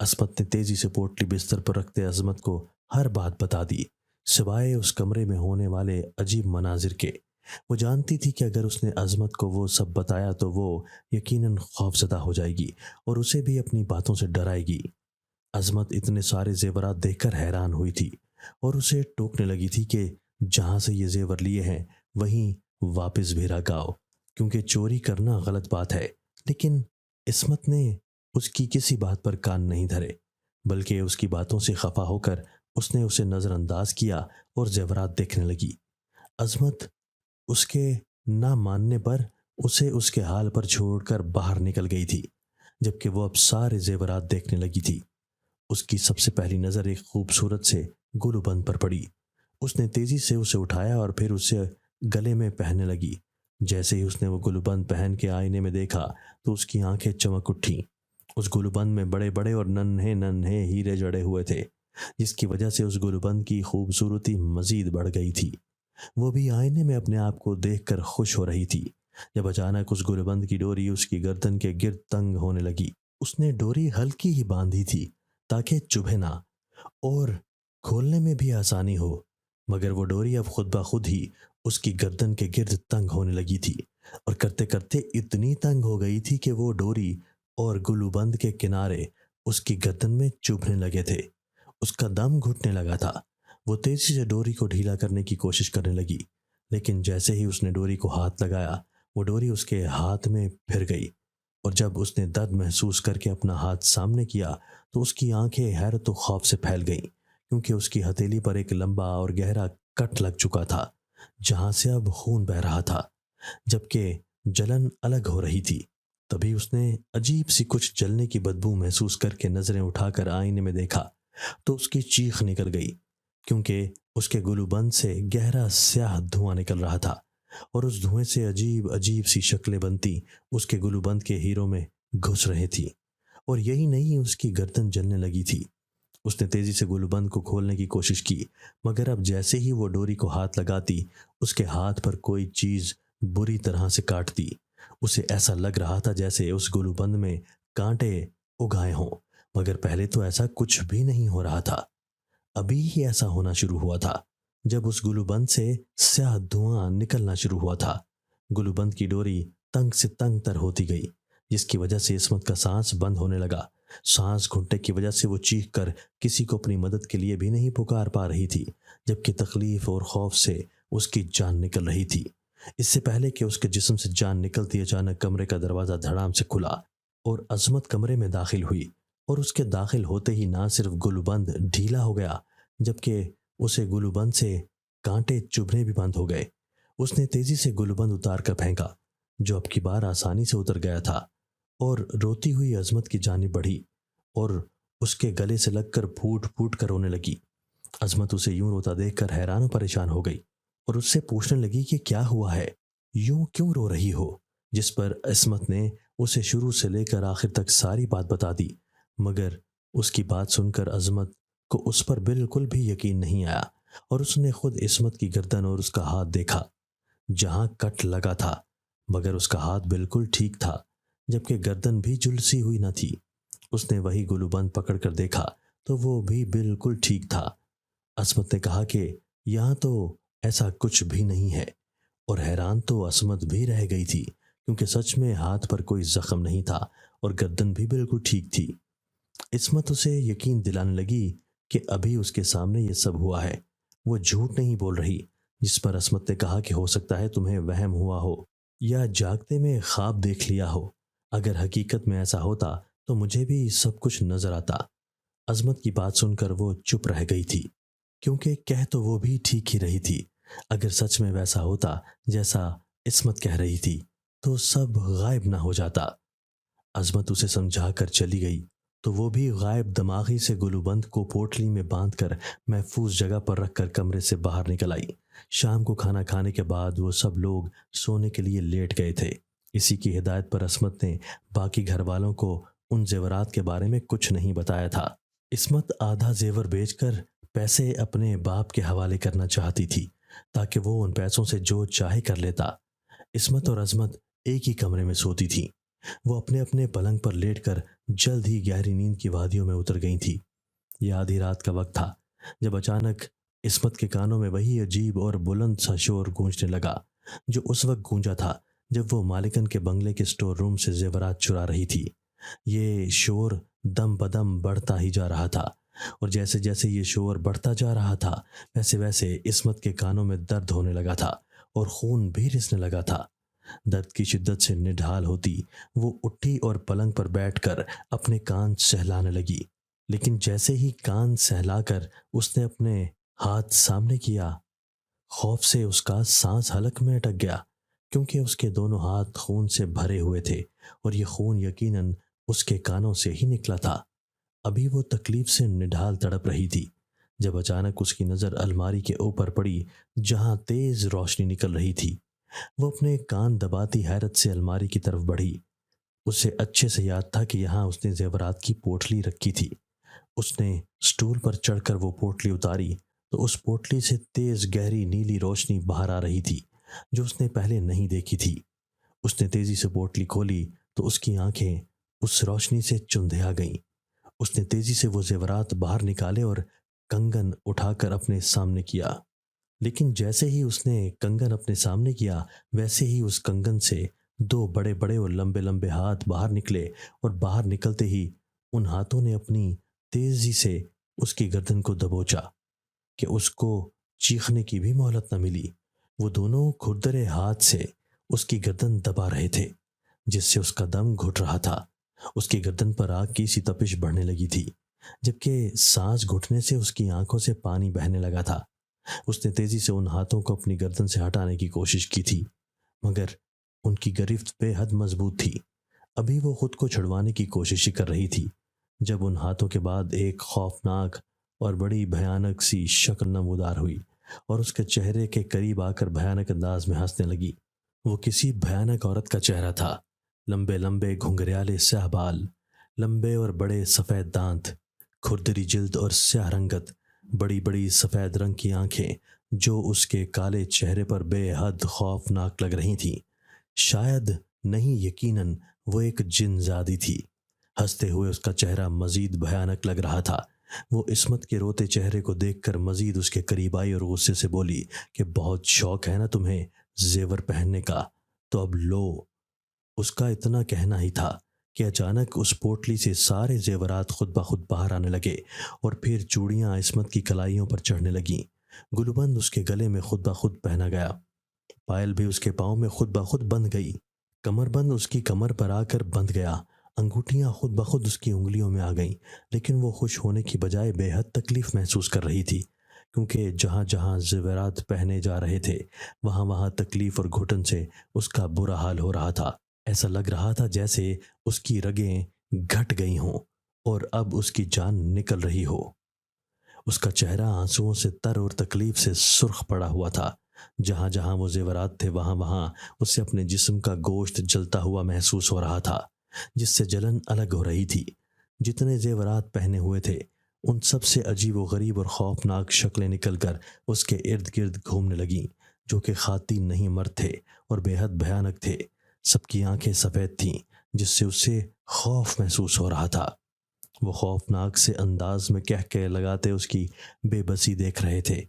अजमत ने तेजी से पोटली बिस्तर पर रखते अजमत को हर बात बता दी, सिवाय उस कमरे में होने वाले अजीब मनाजिर के। वो जानती थी कि अगर उसने अजमत को वो सब बताया तो वो यकीनन खौफजदा हो जाएगी और उसे भी अपनी बातों से डराएगी। अजमत इतने सारे जेवरात देखकर हैरान हुई थी और उसे टोकने लगी थी कि जहां से ये जेवर लिए हैं वहीं वापस भेजा गाओ, क्योंकि चोरी करना गलत बात है। लेकिन इस्मत ने उसकी किसी बात पर कान नहीं धरे, बल्कि उसकी बातों से खफा होकर उसने उसे नजरअंदाज किया और जेवरात देखने लगी। अजमत उसके ना मानने पर उसे उसके हाल पर छोड़कर बाहर निकल गई थी, जबकि वो अब सारे जेवरात देखने लगी थी। उसकी सबसे पहली नजर एक खूबसूरत से गुलूबंद पर पड़ी। اس نے تیزی سے اسے اٹھایا اور پھر اسے گلے میں پہننے لگی۔ جیسے ہی اس نے وہ گلوبند پہن کے آئینے میں دیکھا تو اس کی آنکھیں چمک اٹھیں۔ اس گلوبند میں بڑے بڑے اور ننھے ننھے ہیرے جڑے ہوئے تھے، جس کی وجہ سے اس گلوبند کی خوبصورتی مزید بڑھ گئی تھی۔ وہ بھی آئینے میں اپنے آپ کو دیکھ کر خوش ہو رہی تھی جب اچانک اس گلوبند کی ڈوری اس کی گردن کے گرد تنگ ہونے لگی۔ اس نے ڈوری ہلکی ہی باندھی تھی تاکہ چبھے نہ اور کھولنے میں بھی آسانی ہو، مگر وہ ڈوری اب خود بخود ہی اس کی گردن کے گرد تنگ ہونے لگی تھی، اور کرتے کرتے اتنی تنگ ہو گئی تھی کہ وہ ڈوری اور گلوبند کے کنارے اس کی گردن میں چبھنے لگے تھے۔ اس کا دم گھٹنے لگا تھا۔ وہ تیزی سے ڈوری کو ڈھیلا کرنے کی کوشش کرنے لگی، لیکن جیسے ہی اس نے ڈوری کو ہاتھ لگایا وہ ڈوری اس کے ہاتھ میں پھر گئی، اور جب اس نے درد محسوس کر کے اپنا ہاتھ سامنے کیا تو اس کی آنکھیں حیرت و خوف سے پھیل گئیں، کیونکہ اس کی ہتھیلی پر ایک لمبا اور گہرا کٹ لگ چکا تھا جہاں سے اب خون بہہ رہا تھا، جبکہ جلن الگ ہو رہی تھی۔ تبھی اس نے عجیب سی کچھ جلنے کی بدبو محسوس کر کے نظریں اٹھا کر آئینے میں دیکھا تو اس کی چیخ نکل گئی، کیونکہ اس کے گلوبند سے گہرا سیاہ دھواں نکل رہا تھا، اور اس دھوئیں سے عجیب عجیب سی شکلیں بنتی اس کے گلوبند کے ہیروں میں گھس رہے تھی، اور یہی نہیں اس کی گردن جلنے لگی تھی۔ اس نے تیزی سے گلوبند کو کھولنے کی کوشش کی، مگر اب جیسے ہی وہ ڈوری کو ہاتھ لگاتی اس کے ہاتھ پر کوئی چیز بری طرح سے کاٹتی۔ اسے ایسا لگ رہا تھا جیسے اس گلوبند میں کانٹے اگائے ہوں، مگر پہلے تو ایسا کچھ بھی نہیں ہو رہا تھا۔ ابھی ہی ایسا ہونا شروع ہوا تھا جب اس گلوبند سے سیاہ دھواں نکلنا شروع ہوا تھا۔ گلوبند کی ڈوری تنگ سے تنگ تر ہوتی گئی، جس کی وجہ سے عصمت کا سانس بند ہونے لگا۔ سانس گھٹنے کی وجہ سے وہ چیخ کر کسی کو اپنی مدد کے لیے بھی نہیں پکار پا رہی تھی، جبکہ تکلیف اور خوف سے اس کی جان نکل رہی تھی۔ اس سے پہلے کہ اس کے جسم سے جان نکلتی، اچانک کمرے کا دروازہ دھڑام سے کھلا اور عظمت کمرے میں داخل ہوئی، اور اس کے داخل ہوتے ہی نہ صرف گلوبند ڈھیلا ہو گیا جبکہ اسے گلوبند سے کانٹے چبھنے بھی بند ہو گئے۔ اس نے تیزی سے گلوبند اتار کر پھینکا، جو اب کی بار آسانی سے اتر گیا تھا، اور روتی ہوئی عظمت کی جانب بڑھی اور اس کے گلے سے لگ کر پھوٹ پھوٹ کر رونے لگی۔ عظمت اسے یوں روتا دیکھ کر حیران و پریشان ہو گئی اور اس سے پوچھنے لگی کہ کیا ہوا ہے، یوں کیوں رو رہی ہو؟ جس پر عصمت نے اسے شروع سے لے کر آخر تک ساری بات بتا دی، مگر اس کی بات سن کر عظمت کو اس پر بالکل بھی یقین نہیں آیا، اور اس نے خود عصمت کی گردن اور اس کا ہاتھ دیکھا جہاں کٹ لگا تھا، مگر اس کا ہاتھ بالکل ٹھیک تھا، جبکہ گردن بھی جھلسی ہوئی نہ تھی۔ اس نے وہی گلوبند پکڑ کر دیکھا تو وہ بھی بالکل ٹھیک تھا۔ عصمت نے کہا کہ یہاں تو ایسا کچھ بھی نہیں ہے، اور حیران تو عصمت بھی رہ گئی تھی، کیونکہ سچ میں ہاتھ پر کوئی زخم نہیں تھا اور گردن بھی بالکل ٹھیک تھی۔ عصمت اسے یقین دلانے لگی کہ ابھی اس کے سامنے یہ سب ہوا ہے، وہ جھوٹ نہیں بول رہی، جس پر عصمت نے کہا کہ ہو سکتا ہے تمہیں وہم ہوا ہو یا جاگتے میں خواب دیکھ لیا ہو، اگر حقیقت میں ایسا ہوتا تو مجھے بھی سب کچھ نظر آتا۔ عظمت کی بات سن کر وہ چپ رہ گئی تھی، کیونکہ کہہ تو وہ بھی ٹھیک ہی رہی تھی۔ اگر سچ میں ویسا ہوتا جیسا عصمت کہہ رہی تھی تو سب غائب نہ ہو جاتا۔ عظمت اسے سمجھا کر چلی گئی تو وہ بھی غائب دماغی سے گلوبند کو پوٹلی میں باندھ کر محفوظ جگہ پر رکھ کر کمرے سے باہر نکل آئی۔ شام کو کھانا کھانے کے بعد وہ سب لوگ سونے کے لیے لیٹ گئے تھے۔ اسی کی ہدایت پر عصمت نے باقی گھر والوں کو ان زیورات کے بارے میں کچھ نہیں بتایا تھا۔ عصمت آدھا زیور بیچ کر پیسے اپنے باپ کے حوالے کرنا چاہتی تھی تاکہ وہ ان پیسوں سے جو چاہے کر لیتا۔ عصمت اور عظمت ایک ہی کمرے میں سوتی تھی۔ وہ اپنے اپنے پلنگ پر لیٹ کر جلد ہی گہری نیند کی وادیوں میں اتر گئی تھی۔ یہ آدھی رات کا وقت تھا جب اچانک عصمت کے کانوں میں وہی عجیب اور بلند سا شور گونجنے لگا جو اس وقت گونجا تھا جب وہ مالکن کے بنگلے کے سٹور روم سے زیورات چرا رہی تھی۔ یہ شور دم بدم بڑھتا ہی جا رہا تھا، اور جیسے جیسے یہ شور بڑھتا جا رہا تھا ویسے ویسے عصمت کے کانوں میں درد ہونے لگا تھا اور خون بھی رسنے لگا تھا۔ درد کی شدت سے نڈھال ہوتی وہ اٹھی اور پلنگ پر بیٹھ کر اپنے کان سہلانے لگی، لیکن جیسے ہی کان سہلا کر اس نے اپنے ہاتھ سامنے کیا، خوف سے اس کا سانس حلق میں اٹک گیا، کیونکہ اس کے دونوں ہاتھ خون سے بھرے ہوئے تھے اور یہ خون یقیناً اس کے کانوں سے ہی نکلا تھا۔ ابھی وہ تکلیف سے نڈھال تڑپ رہی تھی جب اچانک اس کی نظر الماری کے اوپر پڑی جہاں تیز روشنی نکل رہی تھی، وہ اپنے کان دباتی حیرت سے الماری کی طرف بڑھی۔ اسے اچھے سے یاد تھا کہ یہاں اس نے زیورات کی پوٹلی رکھی تھی۔ اس نے سٹول پر چڑھ کر وہ پوٹلی اتاری تو اس پوٹلی سے تیز گہری نیلی روشنی باہر آ رہی تھی جو اس نے پہلے نہیں دیکھی تھی۔ اس نے تیزی سے پوٹلی کھولی تو اس کی آنکھیں اس روشنی سے چندھیا گئیں۔ اس نے تیزی سے وہ زیورات باہر نکالے اور کنگن اٹھا کر اپنے سامنے کیا، لیکن جیسے ہی اس نے کنگن اپنے سامنے کیا ویسے ہی اس کنگن سے دو بڑے بڑے اور لمبے لمبے ہاتھ باہر نکلے، اور باہر نکلتے ہی ان ہاتھوں نے اپنی تیزی سے اس کی گردن کو دبوچا کہ اس کو چیخنے کی بھی مہلت نہ ملی۔ وہ دونوں کھردرے ہاتھ سے اس کی گردن دبا رہے تھے جس سے اس کا دم گھٹ رہا تھا۔ اس کی گردن پر آگ کی سی تپش بڑھنے لگی تھی، جبکہ سانس گھٹنے سے اس کی آنکھوں سے پانی بہنے لگا تھا۔ اس نے تیزی سے ان ہاتھوں کو اپنی گردن سے ہٹانے کی کوشش کی تھی، مگر ان کی گرفت بے حد مضبوط تھی۔ ابھی وہ خود کو چھڑوانے کی کوشش کر رہی تھی جب ان ہاتھوں کے بعد ایک خوفناک اور بڑی بھیانک سی شکل نمودار ہوئی اور اس کے چہرے کے قریب آ کر بھیانک انداز میں ہنسنے لگی۔ وہ کسی بھیانک عورت کا چہرہ تھا، لمبے لمبے گھنگریالے سیاہ بال، لمبے اور بڑے سفید دانت، کھردری جلد اور سیاہ رنگت، بڑی بڑی سفید رنگ کی آنکھیں جو اس کے کالے چہرے پر بے حد خوفناک لگ رہی تھیں۔ شاید نہیں، یقیناً وہ ایک جن زادی تھی۔ ہنستے ہوئے اس کا چہرہ مزید بھیانک لگ رہا تھا۔ وہ عصمت کے روتے چہرے کو دیکھ کر مزید اس کے قریب آئی اور غصے سے بولی کہ بہت شوق ہے نا تمہیں زیور پہننے کا، تو اب لو۔ اس کا اتنا کہنا ہی تھا کہ اچانک اس پوٹلی سے سارے زیورات خود بخود باہر آنے لگے اور پھر چوڑیاں عصمت کی کلائیوں پر چڑھنے لگیں۔ گلوبند اس کے گلے میں خود بخود پہنا گیا، پائل بھی اس کے پاؤں میں خود بخود بندھ گئی، کمر بند اس کی کمر پر آ کر بندھ گیا، انگوٹھیاں خود بخود اس کی انگلیوں میں آ گئیں، لیکن وہ خوش ہونے کی بجائے بے حد تکلیف محسوس کر رہی تھی، کیونکہ جہاں جہاں زیورات پہنے جا رہے تھے وہاں وہاں تکلیف اور گھٹن سے اس کا برا حال ہو رہا تھا۔ ایسا لگ رہا تھا جیسے اس کی رگیں گھٹ گئی ہوں اور اب اس کی جان نکل رہی ہو۔ اس کا چہرہ آنسوؤں سے تر اور تکلیف سے سرخ پڑا ہوا تھا۔ جہاں جہاں وہ زیورات تھے وہاں وہاں اسے اپنے جسم کا گوشت جلتا ہوا محسوس ہو رہا تھا، جس سے جلن الگ ہو رہی تھی۔ جتنے زیورات پہنے ہوئے تھے ان سب سے عجیب و غریب اور خوفناک شکلیں نکل کر اس کے ارد گرد گھومنے لگیں، جو کہ خواتین نہیں مرد تھے اور بے حد بھیانک تھے۔ سب کی آنکھیں سفید تھیں جس سے اسے خوف محسوس ہو رہا تھا۔ وہ خوفناک سے انداز میں کہہ لگاتے اس کی بے بسی دیکھ رہے تھے۔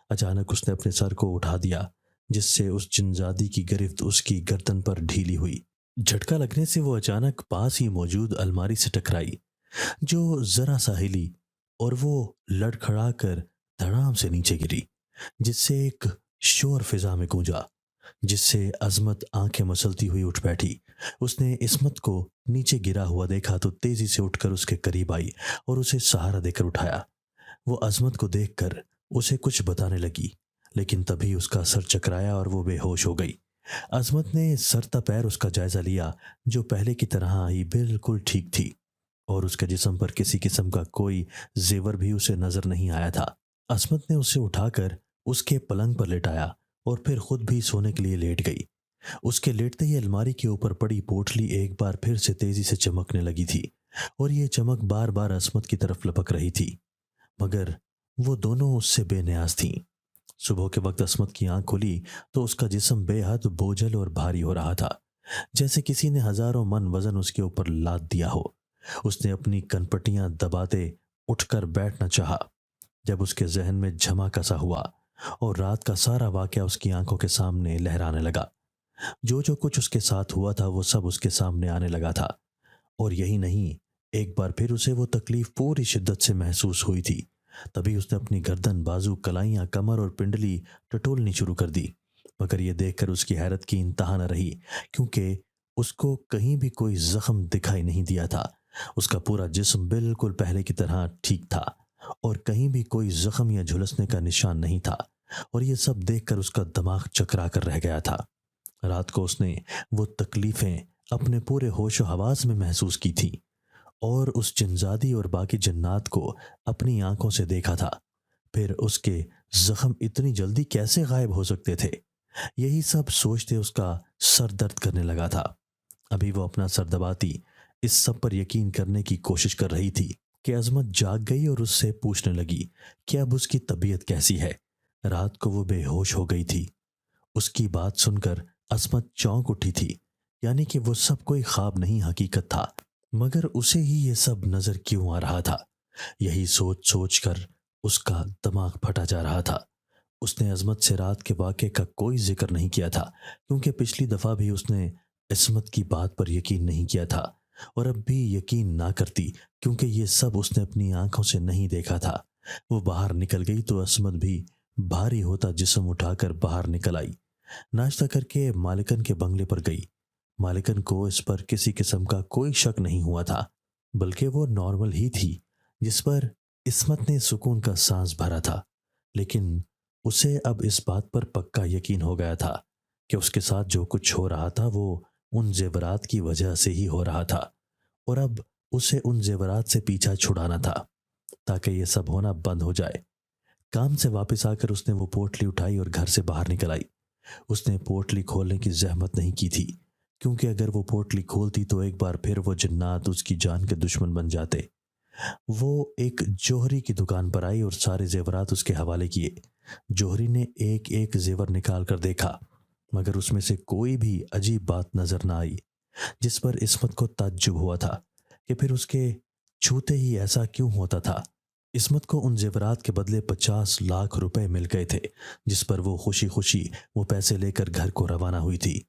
اچانک اس نے اپنے سر کو اٹھا دیا جس سے اس جنزادی کی گرفت اس کی گردن پر ڈھیلی ہوئی۔ جھٹکا لگنے سے وہ اچانک پاس ہی موجود الماری سے ٹکرائی جو ذرا سا ہلی اور وہ لڑکھڑا کر دھڑام سے نیچے گری، جس سے ایک شور فضا میں گونجا، جس سے عظمت آنکھیں مسلتی ہوئی اٹھ بیٹھی۔ اس نے عصمت کو نیچے گرا ہوا دیکھا تو تیزی سے اٹھ کر اس کے قریب آئی اور اسے سہارا دے کر اٹھایا۔ وہ عظمت کو دیکھ کر اسے کچھ بتانے لگی، لیکن تبھی اس کا سر چکرایا اور وہ بے ہوش ہو گئی۔ عظمت نے سرتا پیر اس کا جائزہ لیا جو پہلے کی طرح ہی بالکل ٹھیک تھی، اور اس کے جسم پر کسی قسم کا کوئی زیور بھی اسے نظر نہیں آیا تھا۔ عصمت نے اسے اٹھا کر اس کے پلنگ پر لٹایا اور پھر خود بھی سونے کے لیے لیٹ گئی۔ اس کے لیٹتے ہی الماری کے اوپر پڑی پوٹلی ایک بار پھر سے تیزی سے چمکنے لگی تھی، اور یہ چمک بار بار عصمت کی طرف لپک رہی تھی، مگر وہ دونوں اس سے بے نیاز تھیں۔ صبح کے وقت عصمت کی آنکھ کھلی تو اس کا جسم بے حد بوجھل اور بھاری ہو رہا تھا، جیسے کسی نے ہزاروں من وزن اس کے اوپر لاد دیا ہو۔ اس نے اپنی کنپٹیاں دباتے اٹھ کر بیٹھنا چاہا جب اس کے ذہن میں جھماکا سا ہوا اور رات کا سارا واقعہ اس کی آنکھوں کے سامنے لہرانے لگا۔ جو کچھ اس کے ساتھ ہوا تھا وہ سب اس کے سامنے آنے لگا تھا، اور یہی نہیں، ایک بار پھر اسے وہ تکلیف پوری شدت سے محسوس ہوئی تھی۔ تبھی اس نے اپنی گردن، بازو، کلائیاں، کمر اور پنڈلی ٹٹولنی شروع کر دی، مگر یہ دیکھ کر اس کی حیرت کی انتہا نہ رہی، کیونکہ اس کو کہیں بھی کوئی زخم دکھائی نہیں دیا تھا۔ اس کا پورا جسم بالکل پہلے کی طرح ٹھیک تھا اور کہیں بھی کوئی زخم یا جھلسنے کا نشان نہیں تھا، اور یہ سب دیکھ کر اس کا دماغ چکرا کر رہ گیا تھا۔ رات کو اس نے وہ تکلیفیں اپنے پورے ہوش و حواس میں محسوس کی تھیں اور اس جنزادی اور باقی جنات کو اپنی آنکھوں سے دیکھا تھا۔ پھر اس کے زخم اتنی جلدی کیسے غائب ہو سکتے تھے؟ یہی سب سوچتے اس کا سر درد کرنے لگا تھا۔ ابھی وہ اپنا سر دباتی اس سب پر یقین کرنے کی کوشش کر رہی تھی کہ عظمت جاگ گئی اور اس سے پوچھنے لگی کہ اب اس کی طبیعت کیسی ہے۔ رات کو وہ بے ہوش ہو گئی تھی۔ اس کی بات سن کر عصمت چونک اٹھی تھی، یعنی کہ وہ سب کوئی خواب نہیں حقیقت تھا۔ مگر اسے ہی یہ سب نظر کیوں آ رہا تھا؟ یہی سوچ سوچ کر اس کا دماغ پھٹا جا رہا تھا۔ اس نے عصمت سے رات کے واقعے کا کوئی ذکر نہیں کیا تھا، کیونکہ پچھلی دفعہ بھی اس نے عصمت کی بات پر یقین نہیں کیا تھا، اور اب بھی یقین نہ کرتی کیونکہ یہ سب اس نے اپنی آنکھوں سے نہیں دیکھا تھا۔ وہ باہر نکل گئی تو عصمت بھی بھاری ہوتا جسم اٹھا کر باہر نکل آئی۔ ناشتہ کر کے مالکن کے بنگلے پر گئی۔ مالکن کو اس پر کسی قسم کا کوئی شک نہیں ہوا تھا، بلکہ وہ نارمل ہی تھی، جس پر عصمت نے سکون کا سانس بھرا تھا۔ لیکن اسے اب اس بات پر پکا یقین ہو گیا تھا کہ اس کے ساتھ جو کچھ ہو رہا تھا وہ ان زیورات کی وجہ سے ہی ہو رہا تھا، اور اب اسے ان زیورات سے پیچھا چھڑانا تھا تاکہ یہ سب ہونا بند ہو جائے۔ کام سے واپس آ کر اس نے وہ پوٹلی اٹھائی اور گھر سے باہر نکل آئی۔ اس نے پوٹلی کھولنے کی زحمت نہیں کی تھی، کیونکہ اگر وہ پوٹلی کھولتی تو ایک بار پھر وہ جنات اس کی جان کے دشمن بن جاتے۔ وہ ایک جوہری کی دکان پر آئی اور سارے زیورات اس کے حوالے کیے۔ جوہری نے ایک ایک زیور نکال کر دیکھا، مگر اس میں سے کوئی بھی عجیب بات نظر نہ آئی، جس پر عصمت کو تعجب ہوا تھا کہ پھر اس کے چھوتے ہی ایسا کیوں ہوتا تھا۔ عصمت کو ان زیورات کے بدلے 50 لاکھ روپے مل گئے تھے، جس پر وہ خوشی خوشی وہ پیسے لے کر گھر کو روانہ ہوئی تھی۔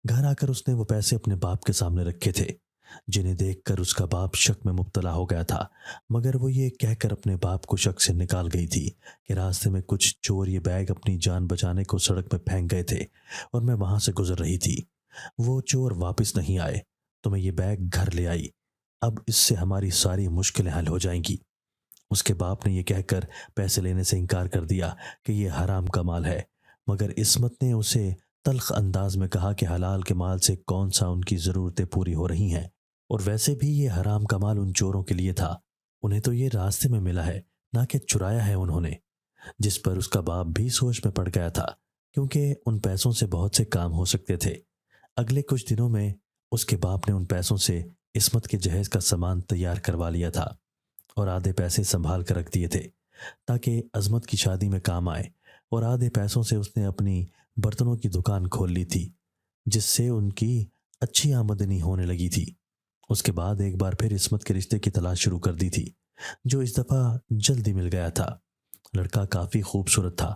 گھر آ کر اس نے وہ پیسے اپنے باپ کے سامنے رکھے تھے، جنہیں دیکھ کر اس کا باپ شک میں مبتلا ہو گیا تھا، مگر وہ یہ کہہ کر اپنے باپ کو شک سے نکال گئی تھی کہ راستے میں کچھ چور یہ بیگ اپنی جان بچانے کو سڑک میں پھینک گئے تھے اور میں وہاں سے گزر رہی تھی۔ وہ چور واپس نہیں آئے تو میں یہ بیگ گھر لے آئی، اب اس سے ہماری ساری مشکلیں حل ہو جائیں گی۔ اس کے باپ نے یہ کہہ کر پیسے لینے سے انکار کر دیا کہ یہ حرام کا مال ہے، مگر عصمت نے اسے تلخ انداز میں کہا کہ حلال کے مال سے کون سا ان کی ضرورتیں پوری ہو رہی ہیں، اور ویسے بھی یہ حرام کا مال ان چوروں کے لیے تھا، انہیں تو یہ راستے میں ملا ہے، نہ کہ چرایا ہے انہوں نے۔ جس پر اس کا باپ بھی سوچ میں پڑ گیا تھا، کیونکہ ان پیسوں سے بہت سے کام ہو سکتے تھے۔ اگلے کچھ دنوں میں اس کے باپ نے ان پیسوں سے عصمت کے جہیز کا سامان تیار کروا لیا تھا، اور آدھے پیسے سنبھال کر رکھ دیے تھے تاکہ عظمت کی شادی میں کام آئے، اور آدھے پیسوں سے اس نے اپنی برتنوں کی دکان کھول لی تھی، جس سے ان کی اچھی آمدنی ہونے لگی تھی۔ اس کے بعد ایک بار پھر عصمت کے رشتے کی تلاش شروع کر دی تھی، جو اس دفعہ جلدی مل گیا تھا۔ لڑکا کافی خوبصورت تھا،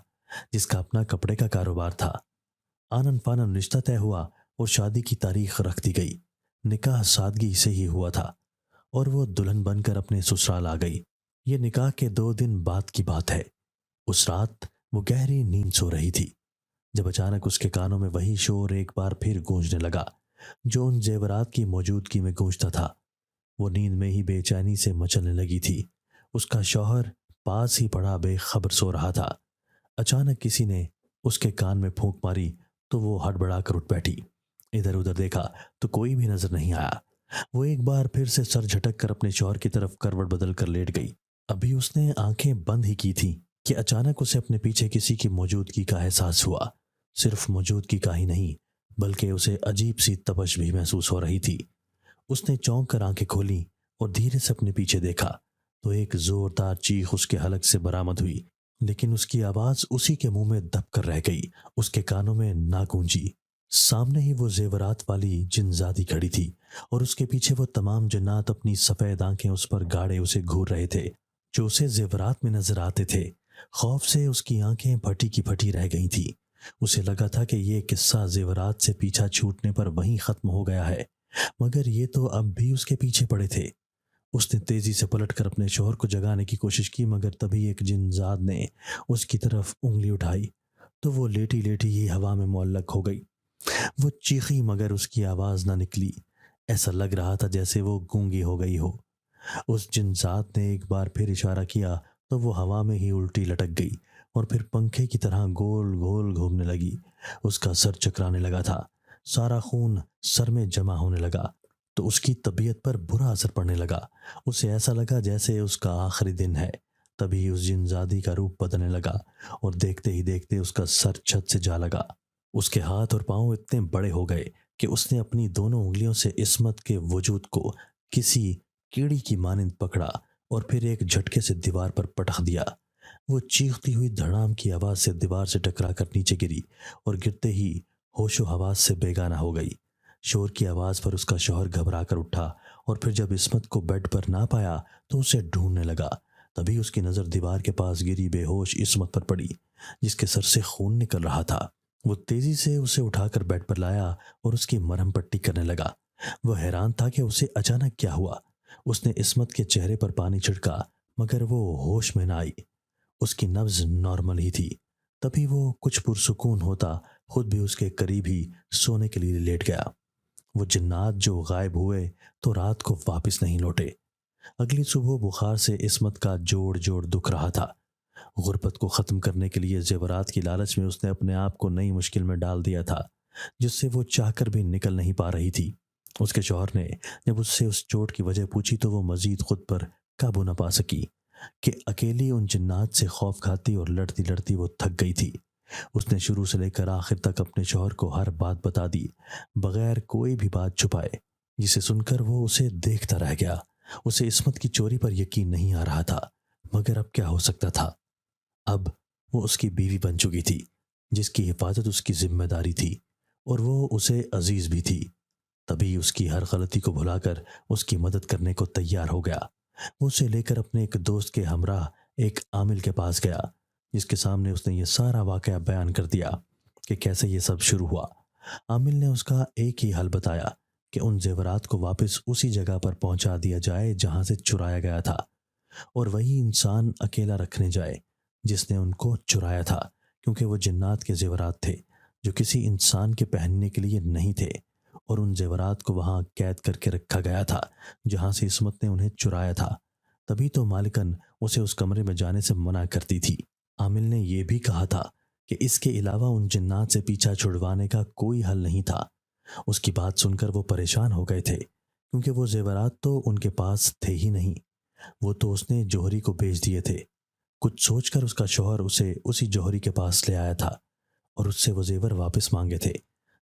جس کا اپنا کپڑے کا کاروبار تھا۔ آنن فانن رشتہ طے ہوا اور شادی کی تاریخ رکھ دی گئی۔ نکاح سادگی سے ہی ہوا تھا اور وہ دلہن بن کر اپنے سسرال آ گئی۔ یہ نکاح کے 2 دن بعد کی بات ہے۔ اس رات وہ گہری نیند سو رہی تھی جب اچانک اس کے کانوں میں وہی شور ایک بار پھر گونجنے لگا جو ان زیورات کی موجودگی میں گونجتا تھا۔ وہ نیند میں ہی بے چینی سے مچلنے لگی تھی۔ اس کا شوہر پاس ہی پڑا بے خبر سو رہا تھا۔ اچانک کسی نے اس کے کان میں پھونک ماری تو وہ ہڑبڑا کر اٹھ بیٹھی۔ ادھر ادھر دیکھا تو کوئی بھی نظر نہیں آیا۔ وہ ایک بار پھر سے سر جھٹک کر اپنے شوہر کی طرف کروٹ بدل کر لیٹ گئی۔ ابھی اس نے آنکھیں بند ہی کی تھی کہ اچانک اسے اپنے پیچھے کسی کی موجودگی کا احساس ہوا۔ صرف موجودگی کا ہی نہیں بلکہ اسے عجیب سی تپش بھی محسوس ہو رہی تھی۔ اس نے چونک کر آنکھیں کھولیں اور دھیرے سے اپنے پیچھے دیکھا تو ایک زوردار چیخ اس کے حلق سے برآمد ہوئی، لیکن اس کی آواز اسی کے منہ میں دب کر رہ گئی، اس کے کانوں میں نہ گونجی۔ سامنے ہی وہ زیورات والی جنزادی کھڑی تھی اور اس کے پیچھے وہ تمام جنات اپنی سفید آنکھیں اس پر گاڑے اسے گھور رہے تھے جو اسے زیورات میں نظر آتے تھے۔ خوف سے اس کی آنکھیں پھٹی کی پھٹی رہ گئی تھیں۔ اسے لگا تھا کہ یہ قصہ زیورات سے پیچھا چھوٹنے پر وہیں ختم ہو گیا ہے، مگر یہ تو اب بھی اس کے پیچھے پڑے تھے۔ اس نے تیزی سے پلٹ کر اپنے شوہر کو جگانے کی کوشش کی، مگر تبھی ایک جنزاد نے اس کی طرف انگلی اٹھائی تو وہ لیٹی لیٹی ہی ہوا میں معلق ہو گئی۔ وہ چیخی مگر اس کی آواز نہ نکلی، ایسا لگ رہا تھا جیسے وہ گونگی ہو گئی ہو۔ اس جنزاد نے ایک بار پھر اشارہ کیا تو وہ ہوا میں ہی الٹی لٹک گئی اور پھر پنکھے کی طرح گول گول گھومنے لگی۔ اس کا سر چکرانے لگا تھا، سارا خون سر میں جمع ہونے لگا تو اس کی طبیعت پر برا اثر پڑنے لگا۔ اسے ایسا لگا جیسے اس کا آخری دن ہے، तभी उस जिनजादी का रूप बदलने लगा और देखते ही देखते उसका सर छत से जा लगा। उसके हाथ और पांव इतने बड़े हो गए कि उसने अपनी दोनों उंगलियों से इस्मत के वजूद को किसी कीड़ी की मानिंद पकड़ा और फिर एक झटके से दीवार पर पटक दिया। वो चीखती हुई धड़ाम की आवाज से दीवार से टकरा कर नीचे गिरी और गिरते ही होशो हवास से बेगाना हो गई। शोर की आवाज पर उसका शौहर घबरा कर उठा और फिर जब इस्मत को बेड पर ना पाया तो उसे ढूंढने लगा। तभी उसकी नजर दीवार के पास गिरी बेहोश इस्मत पर पड़ी, जिसके सर से खून निकल रहा था। वो तेजी से उसे उठाकर बेड पर लाया और उसकी मरहम पट्टी करने लगा। वो हैरान था कि उसे अचानक क्या हुआ। उसने इस्मत के चेहरे पर पानी छिड़का मगर वो होश में ना आई। उसकी नब्ज नॉर्मल ही थी। तभी वो कुछ पुरसुकून होता खुद भी उसके करीब ही सोने के लिए लेट गया। वो जिन्नात जो गायब हुए तो रात को वापस नहीं लौटे। अगली सुबह बुखार से इस्मत का जोड़ जोड़ दुख रहा था। गुर्बत को ख़त्म करने के लिए जेवरात की लालच में उसने अपने आप को नई मुश्किल में डाल दिया था, जिससे वो चाहकर भी निकल नहीं पा रही थी। उसके शौहर ने जब उससे उस चोट की वजह पूछी तो वो मजीद खुद पर काबू न पा सकी कि अकेली उन जिन्नात से खौफ खाती और लड़ती लड़ती वो थक गई थी। उसने शुरू से लेकर आखिर तक अपने शौहर को हर बात बता दी, बगैर कोई भी बात छुपाए, जिसे सुनकर वो उसे देखता रह गया। उसे इस्मत की चोरी पर यकीन नहीं आ रहा था, मगर अब क्या हो सकता था। अब वो उसकी बीवी बन चुकी थी, जिसकी हिफाजत उसकी जिम्मेदारी थी और वो उसे अजीज भी थी। तभी उसकी हर गलती को भुलाकर उसकी मदद करने को तैयार हो गया। वो उसे लेकर अपने एक दोस्त के हमराह एक आमिल के पास गया, जिसके सामने उसने ये सारा वाकया बयान कर दिया कि कैसे ये सब शुरू हुआ। आमिल ने उसका एक ही हल बताया कि उन जेवरात को वापस उसी जगह पर पहुंचा दिया जाए जहां से चुराया गया था, और वही इंसान अकेला रखने जाए जिसने उनको चुराया था, क्योंकि वो जिन्नात के जेवरात थे जो किसी इंसान के पहनने के लिए नहीं थे, और उन जेवरात को वहां कैद करके रखा गया था जहां से इस्मत ने उन्हें चुराया था। तभी तो मालिकन उसे उस कमरे में जाने से मना करती थी। आमिल ने यह भी कहा था कि इसके अलावा उन जिन्नात से पीछा छुड़वाने का कोई हल नहीं था। उसकी बात सुनकर वो परेशान हो गए थे, क्योंकि वो जेवरात तो उनके पास थे ही नहीं, वो तो उसने जौहरी को बेच दिए थे। कुछ सोचकर उसका शौहर उसे उसी जौहरी के पास ले आया था और उससे वो जेवर वापस मांगे थे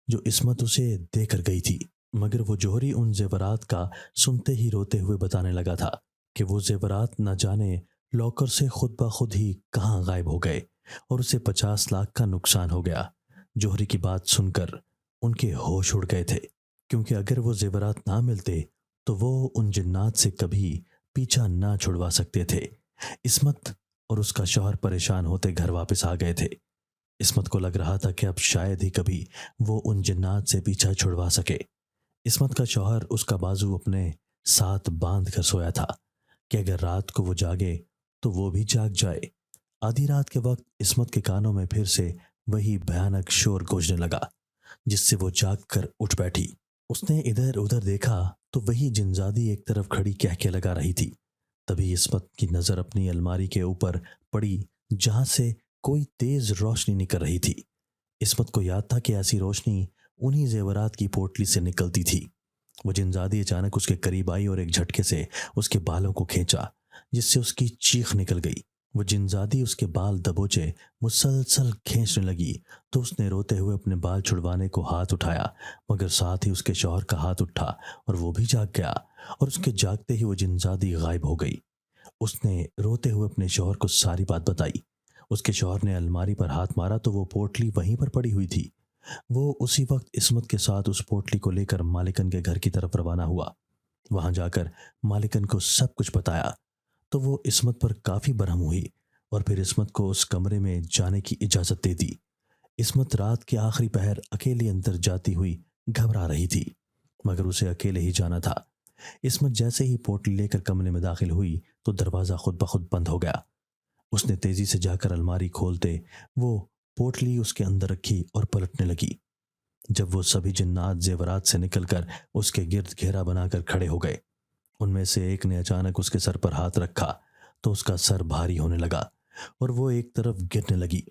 जो इस्मत उसे देकर गई थी। मगर वो जौहरी उन जेवरात का सुनते ही रोते हुए बताने लगा था कि वो जेवरात न जाने लॉकर से खुद ब खुद ही कहाँ गायब हो गए और उसे 50 लाख का नुकसान हो गया। जौहरी की बात सुनकर उनके होश उड़ गए थे, क्योंकि अगर वो जेवरात ना मिलते तो वो उन जिन्नात से कभी पीछा ना छुड़वा सकते थे। इस्मत और उसका शौहर परेशान होते घर वापस आ गए थे। इस्मत को लग रहा था कि अब शायद ही कभी वो उन जिन्नात से पीछा छुड़वा सके। इस्मत का शौहर उसका बाजू अपने साथ बांध कर सोया था कि अगर रात को वो जागे तो वो भी जाग जाए। आधी रात के वक्त इस्मत के कानों में फिर से वही भयानक शोर गूंजने लगा, जिससे वो जाग कर उठ बैठी। उसने इधर उधर देखा तो वही जिनजादी एक तरफ खड़ी कह के लगा रही थी। तभी इस्मत की नजर अपनी अलमारी के ऊपर पड़ी, जहां से कोई तेज रोशनी निकल रही थी। इस्मत को याद था कि ऐसी रोशनी उन्हीं जेवरात की पोटली से निकलती थी। वो जिनजादी अचानक उसके करीब आई और एक झटके से उसके बालों को खींचा, जिससे उसकी चीख निकल गई। वो जिनजादी उसके बाल दबोचे मुसलसल खींचने लगी तो उसने रोते हुए अपने बाल छुड़वाने को हाथ उठाया, मगर साथ ही उसके शौहर का हाथ उठा और वो भी जाग गया, और उसके जागते ही वो जिनजादी गायब हो गई। उसने रोते हुए अपने शौहर को सारी बात बताई। उसके शौहर ने अलमारी पर हाथ मारा तो वो पोटली वहीं पर पड़ी हुई थी। वो उसी वक्त इस्मत के साथ उस पोटली को लेकर मालिकन के घर की तरफ रवाना हुआ। वहां जाकर मालिकन को सब कुछ बताया तो वो इस्मत पर काफी बरहम हुई और फिर इस्मत को उस कमरे में जाने की इजाजत दे दी। इस्मत रात के आखिरी पहर अकेले अंदर जाती हुई घबरा रही थी, मगर उसे अकेले ही जाना था। इस्मत जैसे ही पोटली लेकर कमरे में दाखिल हुई तो दरवाजा खुद ब खुद बंद हो गया। उसने तेजी से जाकर अलमारी खोलते वो पोटली उसके अंदर रखी और पलटने लगी। जब वो सभी जिन्नात जेवरात से निकलकर उसके गिर्द घेरा बनाकर खड़े हो गए, उनमें से एक ने अचानक उसके सर पर हाथ रखा तो उसका सर भारी होने लगा और वो एक तरफ गिरने लगी।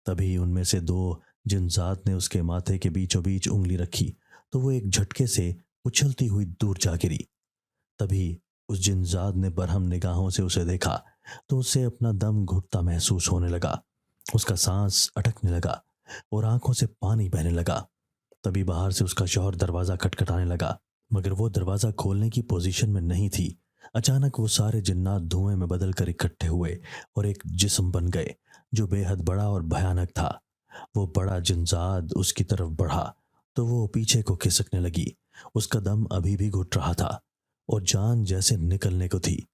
तभी उनमें से दो जिन्नात ने उसके माथे के बीचों बीच उंगली रखी तो वो एक झटके से उछलती हुई दूर जा गिरी। तभी उस जिनजात ने बरहम निगाहों से उसे देखा तो उसे अपना दम घुटता महसूस होने लगा। उसका सांस अटकने लगा और आंखों से पानी बहने लगा। तभी बाहर से उसका शौहर दरवाज़ा खटखटाने लगा, मगर वो दरवाज़ा खोलने की पोजीशन में नहीं थी। अचानक वो सारे जिन्नात धुएं में बदल कर इकट्ठे हुए और एक जिस्म बन गए जो बेहद बड़ा और भयानक था। वो बड़ा जिनजात उसकी तरफ बढ़ा तो वो पीछे को खिसकने लगी। उसका दम अभी भी घुट रहा था और जान जैसे निकलने को थी।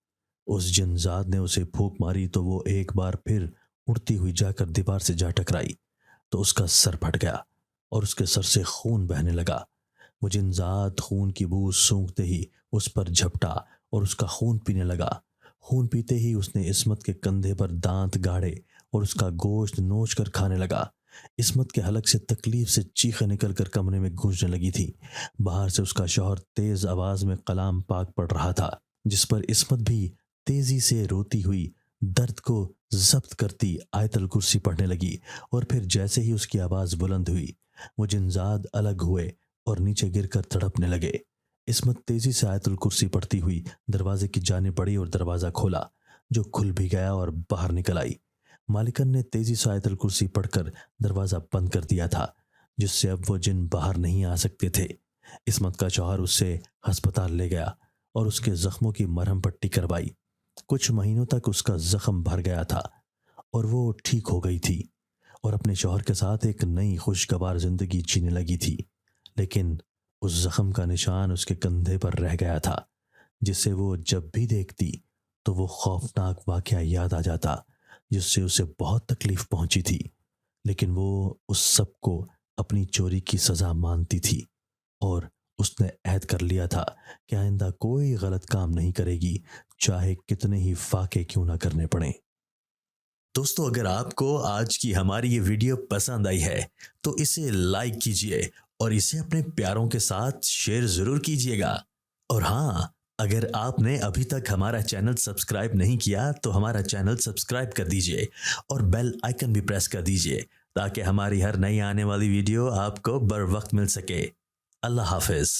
उस जिनजात ने उसे फूंक मारी तो वो एक बार फिर उड़ती हुई जाकर दीवार से जा टकराई तो उसका सर फट गया और उसके सर से खून बहने लगा। वो जिनजात खून की बू सूंघते ही उस पर झपटा और उसका खून पीने लगा। खून पीते ही उसने इस्मत के कंधे पर दांत गाड़े और उसका गोश्त नोच कर खाने लगा। इस्मत के हलक से तकलीफ से चीखें निकल कर कमरे में गूंजने लगी थी। बाहर से उसका शौहर तेज आवाज में कलाम पाक पढ़ रहा था, जिस पर इस्मत भी तेजी से रोती हुई दर्द को जब्त करती आयतल कुर्सी पढ़ने लगी। और फिर जैसे ही उसकी आवाज बुलंद हुई वो जिनजाद अलग हुए और नीचे गिरकर तड़पने लगे। इस्मत तेजी से आयतुल कुर्सी पढ़ती हुई दरवाजे की जाने पड़ी और दरवाजा खोला, जो खुल भी गया और बाहर निकल आई। मालिकन ने तेजी से आयतुल कुर्सी पढ़कर दरवाजा बंद कर दिया था, जिससे अब वो जिन बाहर नहीं आ सकते थे। इस्मत का शौहर उससे अस्पताल ले गया और उसके जख्मों की मरहम पट्टी करवाई। कुछ महीनों तक उसका जख्म भर गया था और वो ठीक हो गई थी और अपने शौहर के साथ एक नई खुशगवार जिंदगी जीने लगी थी। लेकिन उस जख्म का निशान उसके कंधे पर रह गया था, जिसे वो जब भी देखती तो वो खौफनाक वाकया याद आ जाता जिससे उसे बहुत तकलीफ पहुंची थी। लेकिन वो उस सब को अपनी चोरी की सजा मानती थी और उसने अहद कर लिया था कि आइंदा कोई गलत काम नहीं करेगी, चाहे कितने ही फाके क्यों ना करने पड़े। दोस्तों, अगर आपको आज की हमारी ये वीडियो पसंद आई है तो इसे लाइक कीजिए और इसे अपने प्यारों के साथ शेयर जरूर कीजिएगा। और हाँ, अगर आपने अभी तक हमारा चैनल सब्सक्राइब नहीं किया तो हमारा चैनल सब्सक्राइब कर दीजिए और बेल आइकन भी प्रेस कर दीजिए ताकि हमारी हर नई आने वाली वीडियो आपको बर वक्त मिल सके। अल्लाह हाफिज।